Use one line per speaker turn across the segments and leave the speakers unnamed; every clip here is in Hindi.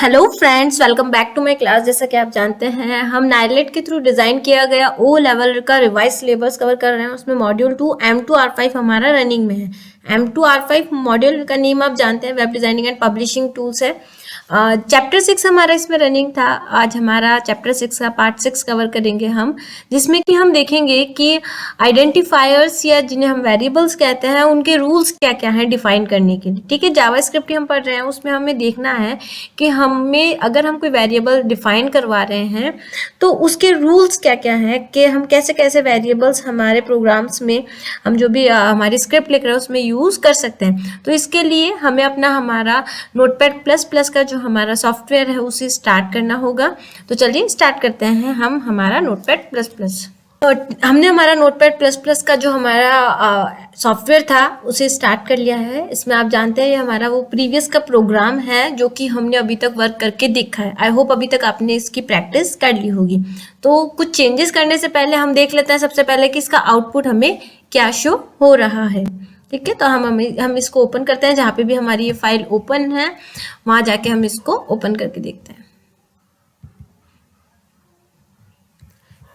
Hello friends, welcome back to my class. जैसा कि आप जानते हैं, हम नाइलेट के थ्रू डिजाइन किया गया ओ लेवल का रिवाइज सिलेबस कवर कर रहे हैं। उसमें मॉड्यूल 2 M2R5 हमारा रनिंग में है। M2R5 मॉड्यूल का नेम आप जानते हैं, web designing and publishing tools है। चैप्टर 6 हमारा इसमें रनिंग था। आज हमारा चैप्टर 6 का पार्ट 6 कवर करेंगे हम, जिसमें कि हम देखेंगे कि आइडेंटिफायर्स या जिन्हें हम वेरिएबल्स कहते हैं, उनके रूल्स क्या क्या हैं डिफाइन करने के लिए। ठीक है, जावास्क्रिप्ट हम पढ़ रहे हैं, उसमें हमें देखना है कि हमें अगर हम कोई वेरिएबल डिफाइन करवा रहे हैं तो उसके रूल्स क्या क्या हैं, कि हम कैसे कैसे वेरिएबल्स हमारे प्रोग्राम्स में, हम जो भी हमारी स्क्रिप्ट लिख रहे हैं उसमें यूज कर सकते हैं। तो इसके लिए हमें अपना हमारा नोटपैड प्लस प्लस का जो हमारा सॉफ्टवेयर है उसे स्टार्ट करना होगा। तो चलिए स्टार्ट करते हैं हम हमारा नोटपैड प्लस प्लस। तो हमने हमारा नोटपैड प्लस प्लस का जो हमारा सॉफ्टवेयर था उसे स्टार्ट कर लिया है। इसमें आप जानते हैं ये हमारा वो प्रीवियस का प्रोग्राम है जो कि हमने अभी तक वर्क करके देखा है। आई होप अभी तक आपने इसकी प्रैक्टिस कर ली होगी। तो कुछ चेंजेस करने से पहले हम देख लेते हैं सबसे पहले कि इसका आउटपुट हमें क्या शो हो रहा है। ठीक है, तो हम इसको ओपन करते हैं। जहाँ पे भी हमारी ये फाइल ओपन है वहाँ जाके हम इसको ओपन करके देखते हैं।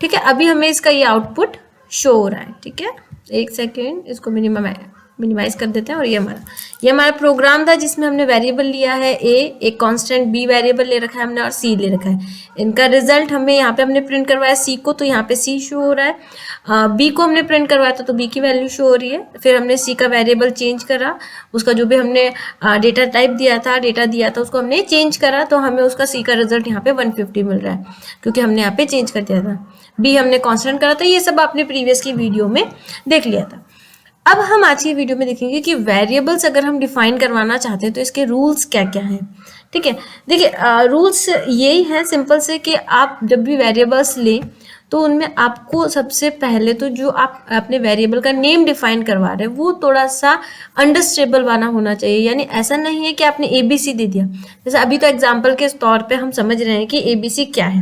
ठीक है, अभी हमें इसका ये आउटपुट शो हो रहा है। ठीक है, एक सेकेंड, इसको मिनिमाइज कर देते हैं। और ये हमारा प्रोग्राम था जिसमें हमने वेरिएबल लिया है ए, एक कांस्टेंट बी वेरिएबल ले रखा है हमने, और सी ले रखा है। इनका रिजल्ट हमें यहाँ पे हमने प्रिंट करवाया सी को, तो यहाँ पे सी शो हो रहा है। बी को हमने प्रिंट करवाया था तो बी की वैल्यू शो हो रही है। फिर हमने सी का वेरिएबल चेंज करा, उसका जो भी हमने डेटा टाइप दिया था, डेटा दिया था, उसको हमने चेंज करा, तो हमें उसका सी का रिजल्ट यहाँ पे 150 मिल रहा है, क्योंकि हमने यहाँ पे चेंज कर दिया था। बी हमने कांस्टेंट करा था। ये सब आपने प्रीवियस की वीडियो में देख लिया था। अब हम आज की वीडियो में देखेंगे कि वेरिएबल्स अगर हम डिफाइन करवाना चाहते हैं तो इसके रूल्स क्या क्या हैं। ठीक है, देखिए रूल्स यही है सिंपल से, कि आप जब भी वेरिएबल्स लें तो उनमें आपको सबसे पहले तो जो आप अपने वेरिएबल का नेम डिफाइन करवा रहे हैं वो थोड़ा सा अंडरस्टैंडेबल वाला होना चाहिए। यानी ऐसा नहीं है कि आपने ABC दे दिया। जैसे अभी तो एग्जाम्पल के तौर पे हम समझ रहे हैं कि ABC क्या है,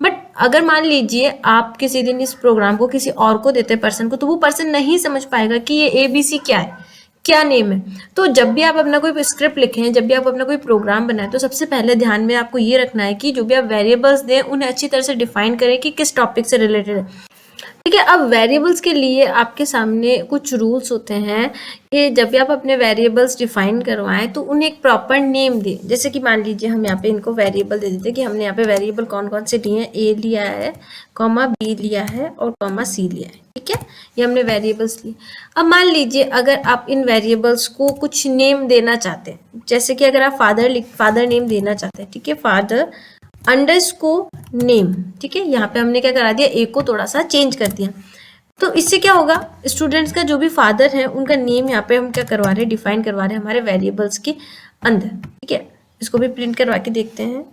बट अगर मान लीजिए आप किसी दिन इस प्रोग्राम को किसी और को देते पर्सन को, तो वो पर्सन नहीं समझ पाएगा कि ये ABC क्या है, क्या नेम है। तो जब भी आप अपना कोई स्क्रिप्ट लिखें, जब भी आप अपना कोई प्रोग्राम बनाएं, तो सबसे पहले ध्यान में आपको ये रखना है कि जो भी आप वेरिएबल्स दें उन्हें अच्छी तरह से डिफाइन करें कि किस टॉपिक से रिलेटेड है। ठीक है, अब वेरिएबल्स के लिए आपके सामने कुछ रूल्स होते हैं कि जब भी आप अपने वेरिएबल्स डिफाइन करवाएं तो उन्हें एक प्रॉपर नेम दें। जैसे कि मान लीजिए हम यहाँ पे इनको वेरिएबल दे देते हैं कि हमने यहाँ पे वेरिएबल कौन कौन से लिए हैं, ए लिया है, कॉमा बी लिया है, और कॉमा सी लिया है। ठीक है, ये हमने वेरिएबल्स लिए। अब मान लीजिए अगर आप इन वेरिएबल्स को कुछ नेम देना चाहते हैं, जैसे कि अगर आप फादर नेम देना चाहते हैं, ठीक है, फादर अंडरस्कोर नेम। ठीक है, यहाँ पे हमने क्या करा दिया, ए को थोड़ा सा चेंज कर दिया। तो इससे क्या होगा, स्टूडेंट्स का जो भी फादर है उनका नेम यहाँ पे हम क्या करवा रहे हैं, डिफाइन करवा रहे हैं हमारे वेरिएबल्स के अंदर। ठीक है, इसको भी प्रिंट करवा के देखते हैं।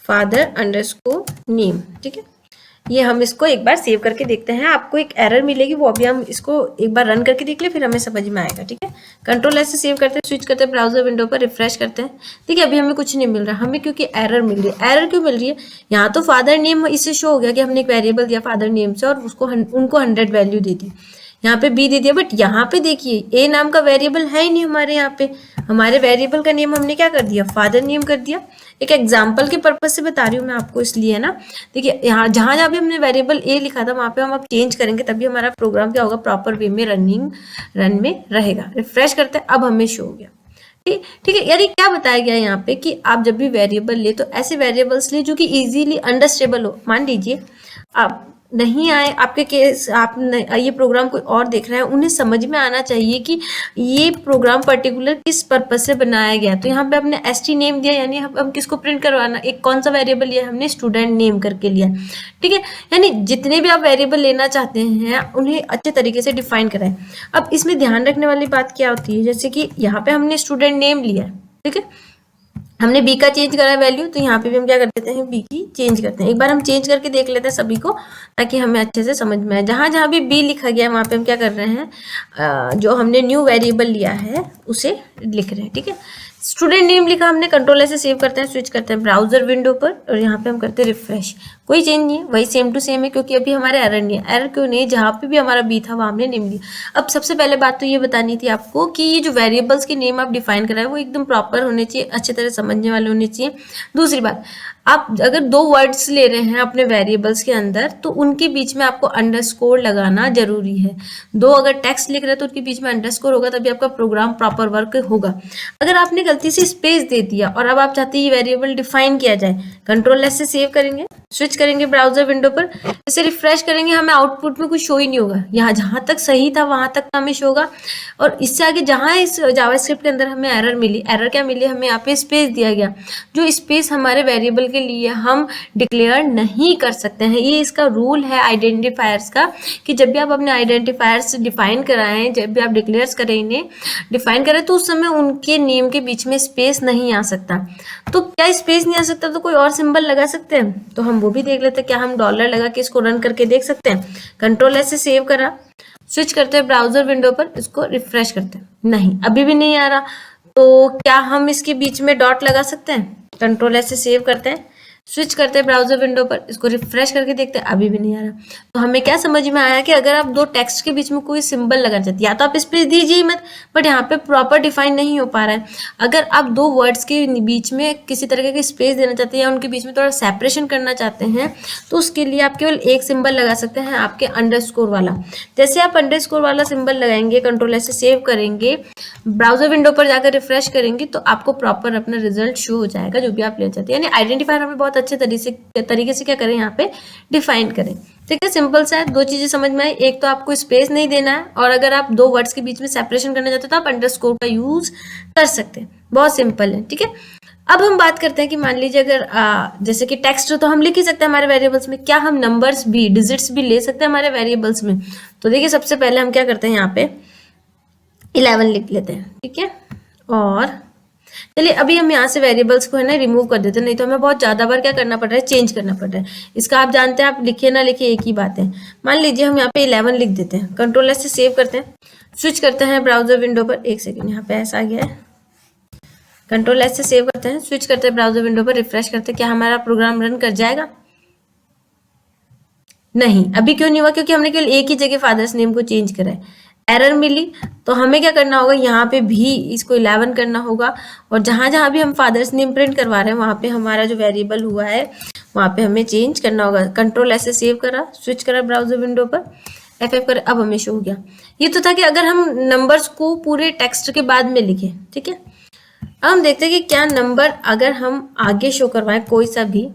Father underscore name. ठीक है, ये हम इसको एक बार सेव करके देखते हैं। आपको एक एरर मिलेगी, वो अभी हम इसको एक बार रन करके देख ले, फिर हमें समझ में आएगा। ठीक है, कंट्रोल एस से सेव करते हैं, स्विच करते हैं ब्राउजर विंडो पर, रिफ्रेश करते हैं। ठीक है, अभी हमें कुछ नहीं मिल रहा, हमें क्योंकि एरर मिल रही है। एरर क्यों मिल रही है, यहाँ तो फादर नेम इससे शो हो गया कि हमने एक वेरिएबल दिया फादर नेम से और उसको उनको 100 वैल्यू दे दी, यहाँ पे बी दे दिया। बट यहाँ पे देखिए ए नाम का वेरिएबल है ही नहीं हमारे यहाँ पे। हमारे वेरिएबल का नेम हमने क्या कर दिया, फादर नेम कर दिया। एक एग्जाम्पल के पर्पज से बता रही हूँ मैं आपको, इसलिए ना। देखिए यहाँ जहाँ भी हमने वेरिएबल ए लिखा था वहाँ पे हम अब चेंज करेंगे, तभी हमारा प्रोग्राम क्या होगा, प्रॉपर वे में रन में रहेगा। रिफ्रेश करते हैं, अब हमें शो हो गया। ठीक है, यानी क्या बताया गया यहाँ पे कि आप जब भी वेरिएबल ले तो ऐसे वेरिएबल्स ले जो कि इजीली अंडरस्टैंडेबल हो। मान लीजिए आप नहीं आए आपके केस, आप ये प्रोग्राम कोई और देख रहे हैं, उन्हें समझ में आना चाहिए कि ये प्रोग्राम पर्टिकुलर किस पर्पज से बनाया गया। तो यहाँ पे हमने ST नेम दिया, यानी हम किसको प्रिंट करवाना, एक कौन सा वेरिएबल लिया, हमने स्टूडेंट नेम करके लिया। ठीक है, यानी जितने भी आप वेरिएबल लेना चाहते हैं उन्हें अच्छे तरीके से डिफाइन कराएं। अब इसमें ध्यान रखने वाली बात क्या होती है, जैसे कि यहाँ पे हमने स्टूडेंट नेम लिया। ठीक है, हमने बी का चेंज करा है वैल्यू, तो यहाँ पे भी हम क्या कर देते हैं, बी की चेंज करते हैं। एक बार हम चेंज करके देख लेते हैं सभी को, ताकि हमें अच्छे से समझ में आए। जहाँ जहाँ भी बी लिखा गया है वहाँ पे हम क्या कर रहे हैं, जो हमने न्यू वेरिएबल लिया है उसे लिख रहे हैं। ठीक है, स्टूडेंट नेम लिखा हमने, कंट्रोल ऐसे सेव करते हैं, स्विच करते हैं ब्राउजर विंडो पर और यहाँ पे हम करते हैं रिफ्रेश। कोई चेंज नहीं है, वही सेम टू सेम है, क्योंकि अभी हमारे एरर नहीं है। एरर क्यों नहीं, जहाँ पे भी हमारा बी था वहाँ हमने नेम लिया। अब सबसे पहले बात तो ये बतानी थी आपको कि ये जो वेरिएबल्स के नेम आप डिफाइन कर रहे हैं वो एकदम प्रॉपर होने चाहिए, अच्छे तरह समझने वाले होने चाहिए। दूसरी बात, आप अगर दो वर्ड्स ले रहे हैं अपने वेरिएबल्स के अंदर तो उनके बीच में आपको अंडरस्कोर लगाना जरूरी है। दो अगर टेक्स्ट लिख रहे हैं तो उनके बीच में अंडरस्कोर होगा, तभी आपका प्रोग्राम प्रॉपर वर्क होगा। अगर आपने गलती से स्पेस दे दिया और अब आप चाहते हैं ये वेरिएबल डिफाइन किया जाए, कंट्रोल एस से सेव करेंगे, स्विच करेंगे ब्राउजर विंडो पर, इसे रिफ्रेश करेंगे, हमें आउटपुट में कुछ शो ही नहीं होगा। यहाँ जहां तक सही था वहां तक हमें शो होगा, और इससे आगे जहां इस जावास्क्रिप्ट के अंदर हमें एरर मिली, एरर क्या मिली, हमें यहाँ पे स्पेस दिया गया, जो स्पेस हमारे वेरिएबल के लिए हम डिक्लेयर नहीं कर सकते हैं। ये इसका रूल है आइडेंटिफायर्स का, कि जब भी आप अपने आइडेंटिफायर्स डिफाइन कराएं, जब भी आप डिक्लेयर्स करें, इन्हें डिफाइन करें, तो उस समय उनके नेम के बीच में स्पेस नहीं आ सकता। तो क्या स्पेस नहीं आ सकता तो कोई और सिंबल लगा सकते हैं, तो हम वो भी देख लेते हैं। क्या हम डॉलर लगा के इसको रन करके देख सकते हैं? कंट्रोल एस से सेव करा, स्विच करते हैं ब्राउजर विंडो पर, इसको रिफ्रेश करते हैं, नहीं अभी भी नहीं आ रहा। तो क्या हम इसके बीच में डॉट लगा सकते हैं? कंट्रोल एस से सेव करते हैं, स्विच करते हैं ब्राउजर विंडो पर, इसको रिफ्रेश करके देखते हैं, अभी भी नहीं आ रहा। तो हमें क्या समझ में आया कि अगर आप दो टेक्स्ट के बीच में कोई सिंबल लगाना चाहते हैं, या तो आप स्पेस दीजिए मत, बट यहाँ पे प्रॉपर डिफाइन नहीं हो पा रहा है। अगर आप दो वर्ड्स के बीच में किसी तरह की स्पेस देना चाहते हैं या उनके बीच में थोड़ा सेपरेशन करना चाहते हैं, तो उसके लिए आप केवल एक सिंबल लगा सकते हैं, आपके अंडरस्कोर वाला। जैसे आप अंडरस्कोर वाला सिंबल लगाएंगे, कंट्रोल एस से सेव करेंगे, ब्राउजर विंडो पर जाकर रिफ्रेश करेंगे, तो आपको प्रॉपर अपना रिजल्ट शो हो जाएगा जो भी आप लेना चाहते हैं। यानी आइडेंटिफायर हमें बहुत अच्छे तरीके से क्या करें, यहाँ पे डिफाइन करें। ठीक है, सिंपल सा है। दो चीजें समझ में आई, एक तो आपको स्पेस नहीं देना है, और अगर आप दो वर्ड्स के बीच में सेपरेशन करना चाहते हैं तो आप अंडरस्कोर का यूज कर सकते हैं। बहुत सिंपल है। ठीक है, अब हम बात करते हैं कि मान लीजिए अगर जैसे कि टेक्स्ट तो हम लिख ही सकते हैं हमारे वेरिएबल्स में, क्या हम नंबर्स भी, डिजिट्स भी ले सकते हैं हमारे वेरिएबल्स में? तो देखिए, सबसे पहले हम क्या करते हैं, यहाँ पे 11 लिख लेते हैं। ठीक है, और चलिए अभी हम यहाँ से वेरिएबल्स को है ना रिमूव कर देते हैं, नहीं तो हमें बहुत ज्यादा बार क्या करना पड़ रहा है, चेंज करना पड़ रहा है। इसका आप जानते हैं, आप लिखिए ना लिखिए एक ही बात है। मान लीजिए हम यहाँ पे 11 लिख देते हैं, कंट्रोल एस से सेव करते हैं, स्विच करते हैं ब्राउजर विंडो पर, एक सेकेंड यहाँ पे ऐसा आ गया है, कंट्रोल एस से सेव करते हैं, स्विच करते हैं ब्राउजर विंडो पर, रिफ्रेश करते हैं, क्या हमारा प्रोग्राम रन कर जाएगा? नहीं, अभी क्यों नहीं हुआ? क्योंकि हमने केवल एक ही जगह फादर्स नेम को चेंज करा है, एरर मिली। तो हमें क्या करना होगा, यहाँ पे भी इसको 11 करना होगा, और जहां जहां भी हम फादर्स नेम प्रिंट करवा रहे हैं वहां पे हमारा जो वेरिएबल हुआ है वहां पे हमें चेंज करना होगा। कंट्रोल ऐसे सेव करा, स्विच करा ब्राउजर विंडो पर, F5 करा, अब हमें शो हो गया। ये तो था कि अगर हम नंबर्स को पूरे टेक्स्ट के बाद में लिखे। ठीक है, अब हम देखते हैं कि क्या नंबर अगर हम आगे शो करवाएं कोई सा भी,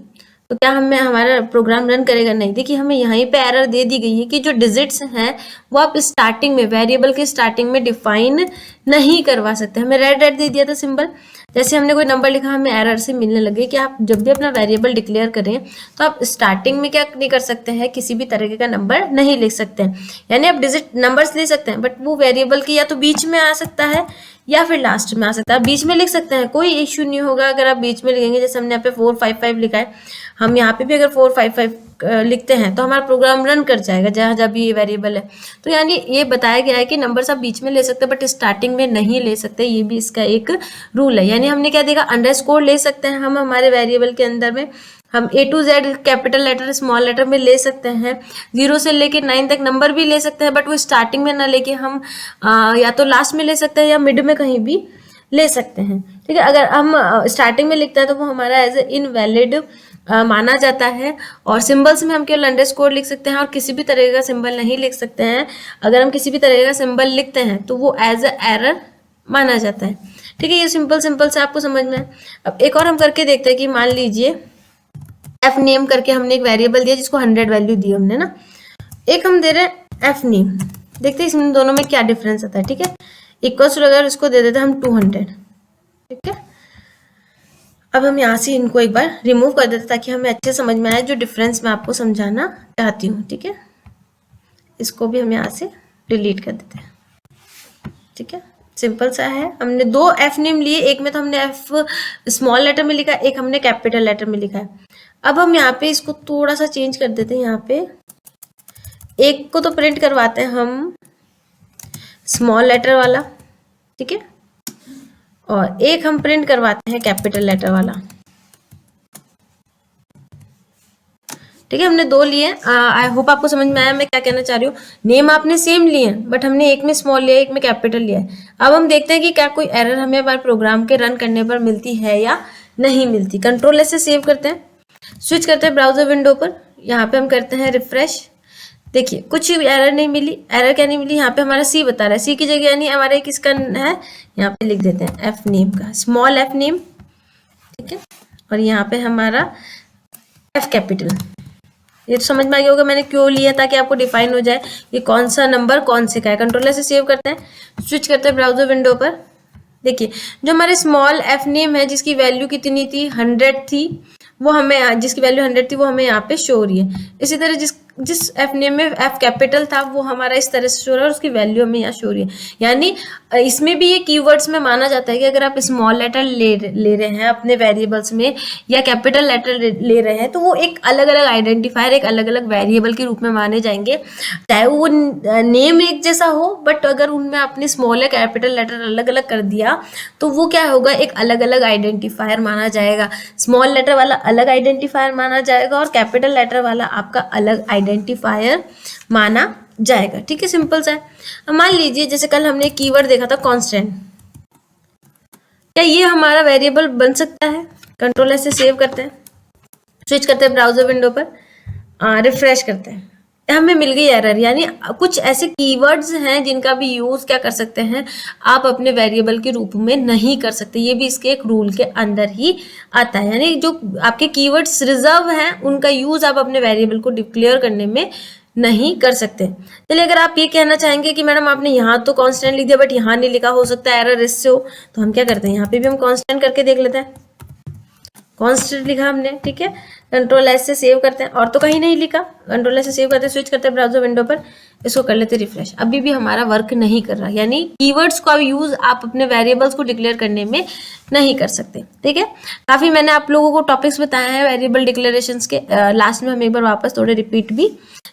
तो क्या हमें हमारा प्रोग्राम रन करेगा? नहीं। देखिए, हमें यहीं पे एरर दे दी गई है कि जो डिजिट्स हैं वो आप स्टार्टिंग में, वेरिएबल के स्टार्टिंग में डिफाइन नहीं करवा सकते। हमें रेड रेड दे दिया था सिंबल, जैसे हमने कोई नंबर लिखा हमें एरर से मिलने लगे कि आप जब भी अपना वेरिएबल डिक्लेयर करें तो आप स्टार्टिंग में क्या नहीं कर सकते हैं, किसी भी तरीके का नंबर नहीं लिख सकते हैं। यानी आप डिजिट नंबर्स ले सकते हैं, बट वो वेरिएबल की या तो बीच में आ सकता है या फिर लास्ट में आ सकता है। बीच में लिख सकते हैं, कोई इश्यू नहीं होगा अगर आप बीच में लिखेंगे। जैसे हमने यहाँ पे 455 लिखा है, हम यहाँ पे भी अगर 455 लिखते हैं तो हमारा प्रोग्राम रन कर जाएगा जहां जहां भी ये वेरिएबल है। तो यानी ये बताया गया है कि नंबर्स आप बीच में ले सकते हैं बट स्टार्टिंग में नहीं ले सकते, ये भी इसका एक रूल है। यानी हमने क्या देखा, अंडरस्कोर ले सकते हैं हम हमारे वेरिएबल के अंदर में, हम A to Z capital letter small letter में ले सकते हैं, 0 से लेके 9 तक नंबर भी ले सकते हैं, बट वो स्टार्टिंग में ना लेके हम या तो लास्ट में ले सकते हैं या मिड में कहीं भी ले सकते हैं। ठीक है, अगर हम स्टार्टिंग में लिखते हैं तो वो हमारा एज ए इनवैलिड माना जाता है। और सिंबल्स में हम केवल अंडरस्कोर लिख सकते हैं और किसी भी तरह का सिंबल नहीं लिख सकते हैं। अगर हम किसी भी तरह का सिंबल लिखते हैं तो वो एज ए एरर माना जाता है। ठीक है, ये सिंपल से आपको समझ में है। अब एक और हम करके देखते हैं कि मान लीजिए एफ नेम करके हमने एक वेरिएबल दिया जिसको 100 वैल्यू दी हमने ना, एक हम दे रहे हैं एफ नेम, देखते हैं इसमें दोनों में क्या डिफरेंस आता है। ठीक है, इक्वल्स टू अगर इसको दे देते हैं हम 200। ठीक है, अब हम यहाँ से इनको एक बार रिमूव कर देते हैं ताकि हमें अच्छे समझ में आए जो डिफरेंस मैं आपको समझाना चाहती हूँ। ठीक है, इसको भी हम यहाँ से डिलीट कर देते हैं। ठीक है, सिंपल सा है। हमने दो एफ नेम लिए, एक में तो हमने एफ स्मॉल लेटर में लिखा है, एक हमने कैपिटल लेटर में लिखा है। अब हम यहाँ पे इसको थोड़ा सा चेंज कर देते हैं। यहाँ पे एक को तो प्रिंट करवाते हैं हम स्मॉल लेटर वाला, ठीक है, और एक हम प्रिंट करवाते हैं कैपिटल लेटर वाला। ठीक है, हमने दो लिए। आई होप आपको समझ में आया मैं क्या कहना चाह रही हूँ। नेम आपने सेम लिए बट हमने एक में स्मॉल लिया, एक में कैपिटल लिया है। अब हम देखते हैं कि क्या कोई एरर हमें हमारे प्रोग्राम के रन करने पर मिलती है या नहीं मिलती। कंट्रोल एस से सेव करते हैं, स्विच करते हैं ब्राउजर विंडो पर, यहाँ पे हम करते हैं रिफ्रेश। देखिए कुछ एरर नहीं मिली। एरर क्या नहीं मिली, यहाँ पे हमारा सी बता रहा है, सी की जगह यानी हमारा किसका है, यहाँ पे लिख देते हैं एफ नेम का, स्मॉल एफ नेम। ठीक है, और यहाँ पे हमारा एफ कैपिटल। ये तो समझ में आ गया होगा मैंने क्यों लिया, ताकि आपको डिफाइन हो जाए कि कौन सा नंबर कौन से का है। कंट्रोलर से सेव करते हैं, स्विच करते हैं ब्राउजर विंडो पर। देखिए जो हमारे स्मॉल एफ नेम है जिसकी वैल्यू कितनी थी, 100 थी, वो हमें, जिसकी वैल्यू 100 थी वो हमें यहाँ पे शो हो रही है। इसी तरह जिस एफ नेम में एफ कैपिटल था वो हमारा इस तरह से शो रहा है और उसकी वैल्यू हमें यहाँ शो हो रही है। यानी इसमें भी ये कीवर्ड्स में माना जाता है कि अगर आप स्मॉल लेटर ले रहे हैं अपने वेरिएबल्स में या कैपिटल लेटर ले रहे हैं तो वो एक अलग अलग आइडेंटिफायर, एक अलग अलग वेरिएबल के रूप में माने जाएंगे, चाहे वो नेम एक जैसा हो, बट अगर उनमें आपने स्मॉल या कैपिटल लेटर अलग अलग कर दिया तो वो क्या होगा, एक अलग अलग आइडेंटिफायर माना जाएगा। स्मॉल लेटर वाला अलग आइडेंटिफायर माना जाएगा और कैपिटल लेटर वाला आपका अलग आइडेंटिफायर माना जाएगा। ठीक है, सिंपल सा है। अब मान लीजिए जैसे कल हमने कीवर्ड देखा था कांस्टेंट, क्या ये हमारा वेरिएबल बन सकता है? कंट्रोल से सेव करते हैं, स्विच करते हैं ब्राउजर विंडो पर, रिफ्रेश करते हैं, हमें मिल गई एरर। यानी कुछ ऐसे कीवर्ड्स हैं जिनका भी यूज क्या कर सकते हैं आप अपने वेरिएबल के रूप में नहीं कर सकते, ये भी इसके एक रूल के अंदर ही आता है। यानी जो आपके कीवर्ड्स रिजर्व हैं उनका यूज आप अपने वेरिएबल को डिक्लेयर करने में नहीं कर सकते। चलिए अगर आप ये कहना चाहेंगे कि मैडम आपने यहाँ तो कांस्टेंट लिख दिया बट यहाँ नहीं लिखा, हो सकता है एरर इससे हो, तो हम क्या करते हैं यहाँ पे भी हम कांस्टेंट करके देख लेते हैं। कांस्टेंट लिखा हमने, ठीक है, कंट्रोल एस से सेव करते हैं, और तो कहीं नहीं लिखा, कंट्रोल एस से सेव करते हैं, स्विच करते हैं ब्राउजर विंडो पर, इसको कर लेते हैं रिफ्रेश। अभी भी हमारा वर्क नहीं कर रहा, यानी कीवर्ड्स का यूज आप अपने वेरिएबल्स को डिक्लेयर करने में नहीं कर सकते। ठीक है, काफी मैंने आप लोगों को टॉपिक्स बताए हैं वेरिएबल डिक्लेरेशंस के, लास्ट में हम एक बार वापस थोड़े रिपीट भी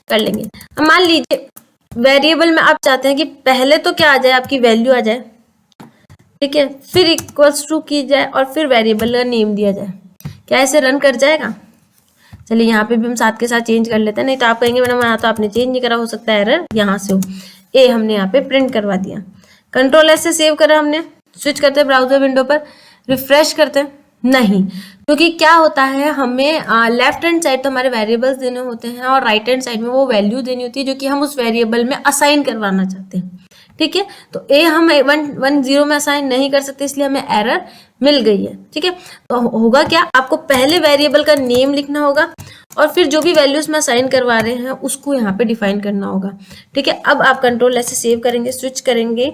कर लेंगे। मान लीजिए वेरिएबल में आप चाहते हैं कि पहले तो क्या आ जाए, आपकी वैल्यू आ जाए, ठीक है, फिर इक्वल्स टू की जाए और फिर वेरिएबल का नेम दिया जाए। क्या ऐसे रन कर जाएगा? चलिए यहाँ पे भी हम साथ के साथ चेंज कर लेते हैं, नहीं तो आप कहेंगे मैडम यहाँ तो आपने चेंज नहीं करा, हो सकता है एरर यहाँ से हो। ए हमने यहाँ पे प्रिंट करवा दिया, कंट्रोल एस से सेव करा हमने, स्विच करते हैं ब्राउजर विंडो पर, रिफ्रेश करते हैं, नहीं, क्योंकि क्या होता है हमें लेफ्ट हैंड साइड तो हमारे वेरिएबल्स देने होते हैं और राइट हैंड साइड में वो वैल्यू देनी होती है जो कि हम उस वेरिएबल में असाइन करवाना चाहते हैं। ठीक है, तो ए हम 110 में असाइन नहीं कर सकते, इसलिए हमें एरर मिल गई है। ठीक है, तो होगा क्या, आपको पहले वेरिएबल का नेम लिखना होगा और फिर जो भी वैल्यूज में असाइन करवा रहे हैं उसको यहाँ पे डिफाइन करना होगा। ठीक है, अब आप कंट्रोल ऐसे सेव करेंगे, स्विच करेंगे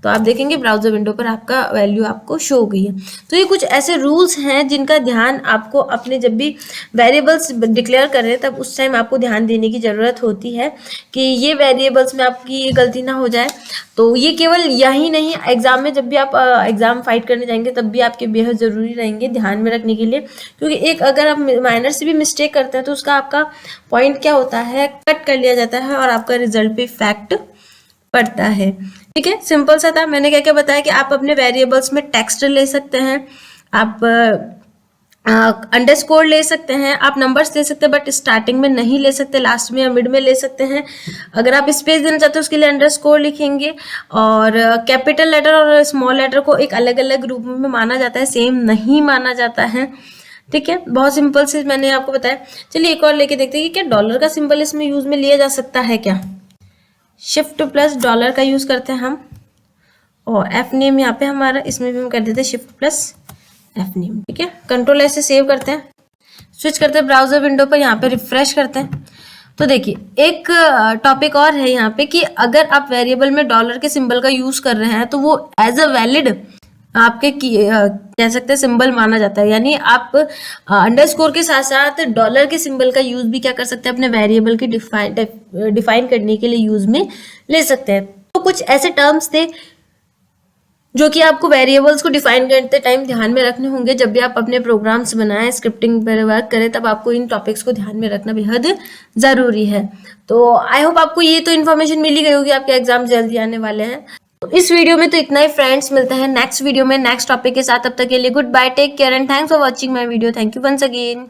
तो आप देखेंगे ब्राउजर विंडो पर आपका वैल्यू आपको शो हो गई है। तो ये कुछ ऐसे रूल्स हैं जिनका ध्यान आपको अपने जब भी वेरिएबल्स डिक्लेयर कर रहे हैं तब उस टाइम आपको ध्यान देने की ज़रूरत होती है कि ये वेरिएबल्स में आपकी गलती ना हो जाए। तो ये केवल यही नहीं, एग्जाम में जब भी आप एग्जाम फाइट करने जाएंगे तब भी आपके बेहद ज़रूरी रहेंगे ध्यान में रखने के लिए, क्योंकि एक अगर आप माइनर से भी मिस्टेक करते हैं तो उसका आपका पॉइंट क्या होता है, कट कर लिया जाता है और आपका रिजल्ट पे इफेक्ट पड़ता है। ठीक है, सिंपल सा था। मैंने क्या क्या बताया कि आप अपने वेरिएबल्स में टेक्स्ट ले सकते हैं, आप अंडरस्कोर ले सकते हैं, आप नंबर्स ले सकते हैं बट स्टार्टिंग में नहीं ले सकते, लास्ट में या मिड में ले सकते हैं। अगर आप स्पेस देना चाहते हो उसके लिए अंडरस्कोर लिखेंगे, और कैपिटल लेटर और स्मॉल लेटर को एक अलग अलग ग्रुप में माना जाता है, सेम नहीं माना जाता है। ठीक है, बहुत सिंपल से मैंने आपको बताया। चलिए एक और लेके देखते हैं कि क्या डॉलर का सिंबल इसमें यूज में लिया जा सकता है क्या। शिफ्ट प्लस डॉलर का यूज करते हैं हम, और एफ नेम यहाँ पे हमारा, इसमें भी हम कर देते हैं शिफ्ट प्लस एफ नेम। ठीक है, कंट्रोल ऐसे सेव करते हैं, स्विच करते हैं ब्राउजर विंडो पर, यहाँ पे रिफ्रेश करते हैं। तो देखिए एक टॉपिक और है यहाँ पे कि अगर आप वेरिएबल में डॉलर के सिंबल का यूज कर रहे हैं तो वो एज अ वैलिड आपके कह सकते हैं सिंबल माना जाता है। यानी आप अंडरस्कोर के साथ साथ डॉलर के सिंबल का यूज भी क्या कर सकते हैं, अपने वेरिएबल की डिफाइन करने के लिए यूज में ले सकते हैं। तो कुछ ऐसे टर्म्स थे जो कि आपको वेरिएबल्स को डिफाइन करते टाइम ध्यान में रखने होंगे। जब भी आप अपने प्रोग्राम्स बनाएं, स्क्रिप्टिंग पर वर्क करें, तब आपको इन टॉपिक्स को ध्यान में रखना बेहद ज़रूरी है। तो आई होप आपको ये तो इन्फॉर्मेशन मिल ही गई होगी, आपके एग्जाम जल्दी आने वाले हैं। तो इस वीडियो में तो इतना ही फ्रेंड्स, मिलते हैं नेक्स्ट वीडियो में नेक्स्ट टॉपिक के साथ। तब तक के लिए good bye, take care and thanks for watching my video. Thank you once again.